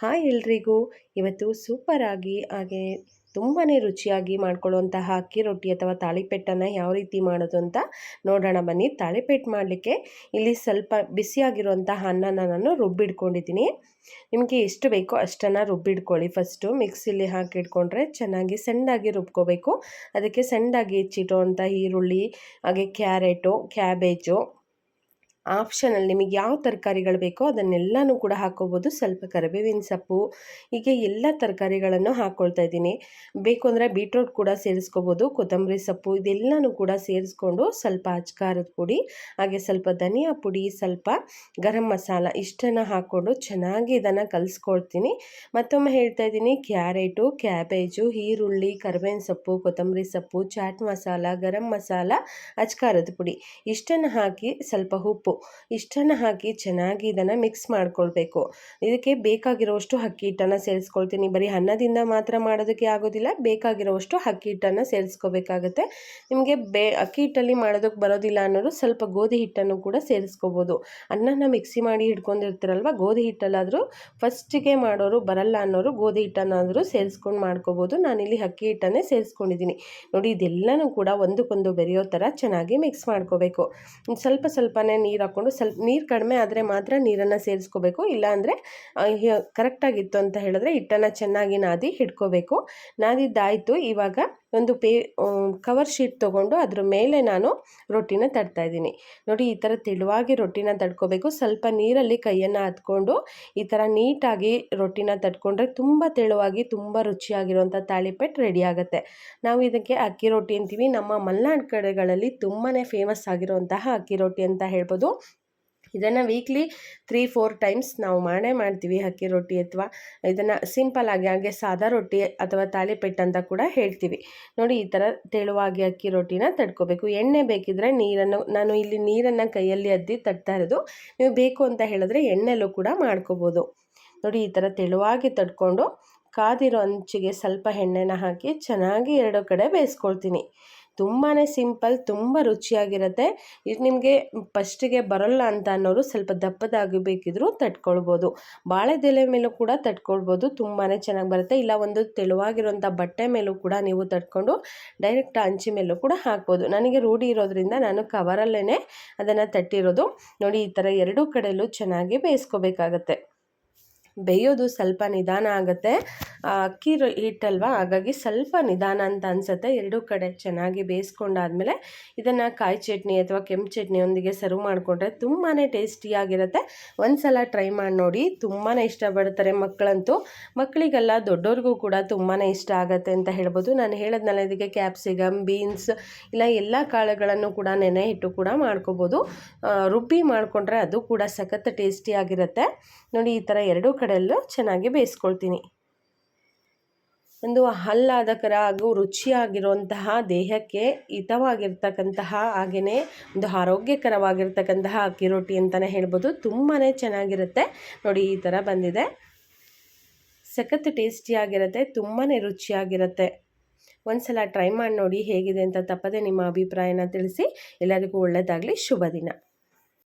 Hi ಎಲ್ರಿಗೂ. ಇವತ್ತು ಸೂಪರಾಗಿ ಹಾಗೆ ತುಂಬಾ ರುಚಿಯಾಗಿ ಮಾಡ್ಕೊಳ್ಳುವಂತಹ ಅಕ್ಕಿ ರೊಟ್ಟಿ ಅಥವಾ ತಾಳಿಪೆಟ್ಟನ್ನು ಯಾವ ರೀತಿ ಮಾಡೋದು ಅಂತ ನೋಡೋಣ ಬನ್ನಿ. ತಾಳಿಪೆಟ್ಟು ಮಾಡಲಿಕ್ಕೆ ಇಲ್ಲಿ ಸ್ವಲ್ಪ ಬಿಸಿಯಾಗಿರುವಂತಹ ಅನ್ನನ ನಾನು ರುಬ್ಬಿಡ್ಕೊಂಡಿದ್ದೀನಿ. ನಿಮಗೆ ಎಷ್ಟು ಬೇಕೋ ಅಷ್ಟನ್ನು ರುಬ್ಬಿಡ್ಕೊಳ್ಳಿ. ಫಸ್ಟು ಮಿಕ್ಸಿಲಿ ಹಾಕಿಟ್ಕೊಂಡ್ರೆ ಚೆನ್ನಾಗಿ ಸಣ್ಣದಾಗಿ ರುಬ್ಕೋಬೇಕು. ಅದಕ್ಕೆ ಸಣ್ಣದಾಗಿ ಹೆಚ್ಚಿಟ್ಟುವಂಥ ಈರುಳ್ಳಿ, ಹಾಗೆ ಕ್ಯಾರೆಟು, ಕ್ಯಾಬೇಜು, ಆಪ್ಷನಲ್ ನಿಮಗೆ ಯಾವ ತರಕಾರಿಗಳು ಬೇಕೋ ಅದನ್ನೆಲ್ಲನೂ ಕೂಡ ಹಾಕ್ಕೋಬೋದು. ಸ್ವಲ್ಪ ಕರಿಬೇವಿನ ಸೊಪ್ಪು, ಹೀಗೆ ಎಲ್ಲ ತರಕಾರಿಗಳನ್ನು ಹಾಕ್ಕೊಳ್ತಾ ಇದ್ದೀನಿ. ಬೇಕು ಅಂದರೆ ಬೀಟ್ರೋಟ್ ಕೂಡ ಸೇರಿಸ್ಕೋಬೋದು, ಕೊತ್ತಂಬರಿ ಸೊಪ್ಪು, ಇದೆಲ್ಲನೂ ಕೂಡ ಸೇರಿಸ್ಕೊಂಡು ಸ್ವಲ್ಪ ಅಚ್ಕಾರದ ಪುಡಿ, ಹಾಗೆ ಸ್ವಲ್ಪ ಧನಿಯಾ ಪುಡಿ, ಸ್ವಲ್ಪ ಗರಂ ಮಸಾಲ ಇಷ್ಟನ್ನು ಹಾಕ್ಕೊಂಡು ಚೆನ್ನಾಗಿ ಇದನ್ನು ಕಲಿಸ್ಕೊಳ್ತೀನಿ. ಮತ್ತೊಮ್ಮೆ ಹೇಳ್ತಾ ಇದ್ದೀನಿ, ಕ್ಯಾರೆಟು, ಕ್ಯಾಬೇಜು, ಈರುಳ್ಳಿ, ಕರಿಬೇವಿನ ಸೊಪ್ಪು, ಕೊತ್ತಂಬರಿ ಸೊಪ್ಪು, ಚಾಟ್ ಮಸಾಲ, ಗರಂ ಮಸಾಲ, ಅಚ್ಕಾರದ ಪುಡಿ ಇಷ್ಟನ್ನು ಹಾಕಿ ಸ್ವಲ್ಪ ಉಪ್ಪು ಇಷ್ಟನ್ನು ಹಾಕಿ ಚೆನ್ನಾಗಿ ಇದನ್ನು ಮಿಕ್ಸ್ ಮಾಡ್ಕೊಳ್ಬೇಕು. ಇದಕ್ಕೆ ಬೇಕಾಗಿರೋಷ್ಟು ಅಕ್ಕಿ ಹಿಟ್ಟನ್ನು ಸೇರಿಸ್ಕೊಳ್ತೀನಿ. ಬರೀ ಅನ್ನದಿಂದ ಮಾತ್ರ ಮಾಡೋದಕ್ಕೆ ಆಗೋದಿಲ್ಲ, ಬೇಕಾಗಿರೋಷ್ಟು ಅಕ್ಕಿ ಹಿಟ್ಟನ್ನು ಸೇರಿಸ್ಕೋಬೇಕಾಗತ್ತೆ. ನಿಮಗೆ ಅಕ್ಕಿ ಹಿಟ್ಟಲ್ಲಿ ಮಾಡೋದಕ್ಕೆ ಬರೋದಿಲ್ಲ ಅನ್ನೋರು ಸ್ವಲ್ಪ ಗೋಧಿ ಹಿಟ್ಟನ್ನು ಕೂಡ ಸೇರಿಸ್ಕೋಬೋದು. ಅನ್ನನ ಮಿಕ್ಸಿ ಮಾಡಿ ಹಿಡ್ಕೊಂಡಿರ್ತೀರಲ್ವ, ಗೋಧಿ ಹಿಟ್ಟಲ್ಲಾದರೂ ಫಸ್ಟಿಗೆ ಮಾಡೋರು ಬರಲ್ಲ ಅನ್ನೋರು ಗೋಧಿ ಹಿಟ್ಟನ್ನಾದರೂ ಸೇರಿಸ್ಕೊಂಡು ಮಾಡ್ಕೋಬೋದು. ನಾನಿಲ್ಲಿ ಅಕ್ಕಿ ಹಿಟ್ಟನ್ನೇ ಸೇರಿಸ್ಕೊಂಡಿದ್ದೀನಿ. ನೋಡಿ, ಇದೆಲ್ಲನೂ ಕೂಡ ಒಂದಕ್ಕೊಂದು ಬೆರೆಯೋ ಥರ ಚೆನ್ನಾಗಿ ಮಿಕ್ಸ್ ಮಾಡ್ಕೋಬೇಕು. ಸ್ವಲ್ಪ ಸ್ವಲ್ಪನೇ ನೀರು ಹಾಕ್ಕೊಂಡು, ಸ್ವಲ್ಪ ನೀರು ಕಡಿಮೆ ಆದರೆ ಮಾತ್ರ ನೀರನ್ನು ಸೇರಿಸ್ಕೋಬೇಕು. ಇಲ್ಲಾಂದರೆ ಕರೆಕ್ಟಾಗಿತ್ತು ಅಂತ ಹೇಳಿದ್ರೆ ಹಿಟ್ಟನ್ನು ಚೆನ್ನಾಗಿ ನಾದಿ ಹಿಡ್ಕೋಬೇಕು. ನಾದಿದ್ದಾಯಿತು. ಇವಾಗ ಒಂದು ಕವರ್ ಶೀಟ್ ತೊಗೊಂಡು ಅದ್ರ ಮೇಲೆ ನಾನು ರೊಟ್ಟಿನ ತಡ್ತಾಯಿದ್ದೀನಿ. ನೋಡಿ, ಈ ಥರ ತೆಳುವಾಗಿ ರೊಟ್ಟಿನ ತಡ್ಕೋಬೇಕು. ಸ್ವಲ್ಪ ನೀರಲ್ಲಿ ಕೈಯನ್ನು ಹತ್ಕೊಂಡು ಈ ಥರ ನೀಟಾಗಿ ರೊಟ್ಟಿನ ತಡ್ಕೊಂಡ್ರೆ ತುಂಬ ತೆಳುವಾಗಿ ತುಂಬ ರುಚಿಯಾಗಿರುವಂಥ ತಾಳಿಪೆಟ್ಟು ರೆಡಿ ಆಗುತ್ತೆ. ನಾವು ಇದಕ್ಕೆ ಅಕ್ಕಿ ರೊಟ್ಟಿ ಅಂತೀವಿ. ನಮ್ಮ ಮಲೆನಾಡು ಕಡೆಗಳಲ್ಲಿ ತುಂಬಾ ಫೇಮಸ್ ಆಗಿರುವಂತಹ ಅಕ್ಕಿ ರೊಟ್ಟಿ ಅಂತ ಹೇಳ್ಬೋದು. ಇದನ್ನು ವೀಕ್ಲಿ 3-4 ಟೈಮ್ಸ್ ನಾವು ಮಾಡ್ತೀವಿ ಅಕ್ಕಿ ರೊಟ್ಟಿ, ಅಥವಾ ಇದನ್ನು ಸಿಂಪಲ್ ಆಗಿ ಹಾಗೆ ಸಾದಾ ರೊಟ್ಟಿ ಅಥವಾ ತಾಳಿಪೆಟ್ಟು ಅಂತ ಕೂಡ ಹೇಳ್ತೀವಿ. ನೋಡಿ, ಈ ಥರ ತೆಳುವಾಗಿ ಅಕ್ಕಿ ರೊಟ್ಟಿನ ತಡ್ಕೋಬೇಕು. ಎಣ್ಣೆ ಬೇಕಿದ್ರೆ ನಾನು ಇಲ್ಲಿ ನೀರನ್ನು ಕೈಯಲ್ಲಿ ಅದ್ದಿ ತಡ್ತಾ ಇರೋದು. ನೀವು ಬೇಕು ಅಂತ ಹೇಳಿದ್ರೆ ಎಣ್ಣೆಲ್ಲೂ ಕೂಡ ಮಾಡ್ಕೋಬೋದು. ನೋಡಿ, ಈ ಥರ ತೆಳುವಾಗಿ ತಡ್ಕೊಂಡು ಕಾದಿರೋ ಅಂಚಿಗೆ ಸ್ವಲ್ಪ ಎಣ್ಣೆನ ಹಾಕಿ ಚೆನ್ನಾಗಿ ಎರಡು ಕಡೆ ಬೇಯಿಸ್ಕೊಳ್ತೀನಿ. ತುಂಬಾ ಸಿಂಪಲ್, ತುಂಬ ರುಚಿಯಾಗಿರುತ್ತೆ. ಇದು ನಿಮಗೆ ಫಸ್ಟಿಗೆ ಬರೋಲ್ಲ ಅಂತ ಅನ್ನೋರು ಸ್ವಲ್ಪ ದಪ್ಪದಾಗಿ ಬೇಕಿದ್ರೂ ತಟ್ಕೊಳ್ಬೋದು. ಬಾಳೆದೆಲೆ ಮೇಲೂ ಕೂಡ ತಟ್ಕೊಳ್ಬೋದು, ತುಂಬಾ ಚೆನ್ನಾಗಿ ಬರುತ್ತೆ. ಇಲ್ಲ ಒಂದು ತೆಳುವಾಗಿರುವಂಥ ಬಟ್ಟೆ ಮೇಲೂ ಕೂಡ ನೀವು ತಟ್ಕೊಂಡು ಡೈರೆಕ್ಟ್ ಹಂಚಿ ಮೇಲೂ ಕೂಡ ಹಾಕ್ಬೋದು. ನನಗೆ ರೂಢಿ ಇರೋದ್ರಿಂದ ನಾನು ಕವರಲ್ಲೇ ಅದನ್ನು ತಟ್ಟಿರೋದು. ನೋಡಿ, ಈ ಥರ ಎರಡೂ ಕಡೆಯಲ್ಲೂ ಚೆನ್ನಾಗಿ ಬೇಯಿಸ್ಕೋಬೇಕಾಗತ್ತೆ. ಬೇಯೋದು ಸ್ವಲ್ಪ ನಿಧಾನ ಆಗುತ್ತೆ, ಅಕ್ಕಿ ಹಿಟ್ಟಲ್ವ, ಹಾಗಾಗಿ ಸ್ವಲ್ಪ ನಿಧಾನ ಅಂತ ಅನಿಸುತ್ತೆ. ಎರಡೂ ಕಡೆ ಚೆನ್ನಾಗಿ ಬೇಯಿಸ್ಕೊಂಡಾದ್ಮೇಲೆ ಇದನ್ನು ಕಾಯಿ ಚಟ್ನಿ ಅಥವಾ ಕೆಂಪು ಚಟ್ನಿಯೊಂದಿಗೆ ಸರ್ವ್ ಮಾಡಿಕೊಂಡ್ರೆ ತುಂಬಾ ಟೇಸ್ಟಿಯಾಗಿರುತ್ತೆ. ಒಂದು ಸಲ ಟ್ರೈ ಮಾಡಿ ನೋಡಿ, ತುಂಬಾ ಇಷ್ಟಪಡ್ತಾರೆ ಮಕ್ಕಳಂತೂ. ಮಕ್ಕಳಿಗೆಲ್ಲ ದೊಡ್ಡವ್ರಿಗೂ ಕೂಡ ತುಂಬಾ ಇಷ್ಟ ಆಗುತ್ತೆ ಅಂತ ಹೇಳ್ಬೋದು. ನಾನು ಹೇಳಿದ್ನಲ್ಲ, ಇದಕ್ಕೆ ಕ್ಯಾಪ್ಸಿಕಮ್, ಬೀನ್ಸ್, ಇಲ್ಲ ಎಲ್ಲ ಕಾಳುಗಳನ್ನು ಕೂಡ ನೆನೆ ಇಟ್ಟು ಕೂಡ ಮಾಡ್ಕೋಬೋದು. ರುಬ್ಬಿ ಮಾಡಿಕೊಂಡ್ರೆ ಅದು ಕೂಡ ಸಖತ್ ಟೇಸ್ಟಿಯಾಗಿರುತ್ತೆ. ನೋಡಿ, ಈ ಥರ ಎರಡೂ ಕಡೆಯಲ್ಲೂ ಚೆನ್ನಾಗಿ ಬೇಯಿಸ್ಕೊಳ್ತೀನಿ. ಒಂದು ಆಹ್ಲಾದಕರ ಹಾಗೂ ರುಚಿಯಾಗಿರುವಂತಹ, ದೇಹಕ್ಕೆ ಹಿತವಾಗಿರ್ತಕ್ಕಂತಹ, ಹಾಗೆಯೇ ಒಂದು ಆರೋಗ್ಯಕರವಾಗಿರ್ತಕ್ಕಂತಹ ಅಕ್ಕಿ ರೊಟ್ಟಿ ಅಂತಲೇ ಹೇಳ್ಬೋದು. ತುಂಬಾ ಚೆನ್ನಾಗಿರುತ್ತೆ. ನೋಡಿ, ಈ ಥರ ಬಂದಿದೆ. ಸಖತ್ ಟೇಸ್ಟಿಯಾಗಿರುತ್ತೆ, ತುಂಬಾ ರುಚಿಯಾಗಿರುತ್ತೆ. ಒಂದು ಸಲ ಟ್ರೈ ಮಾಡಿ ನೋಡಿ ಹೇಗಿದೆ ಅಂತ. ತಪ್ಪದೆ ನಿಮ್ಮ ಅಭಿಪ್ರಾಯನ ತಿಳಿಸಿ. ಎಲ್ಲರಿಗೂ ಒಳ್ಳೆಯದಾಗಲಿ. ಶುಭ ದಿನ.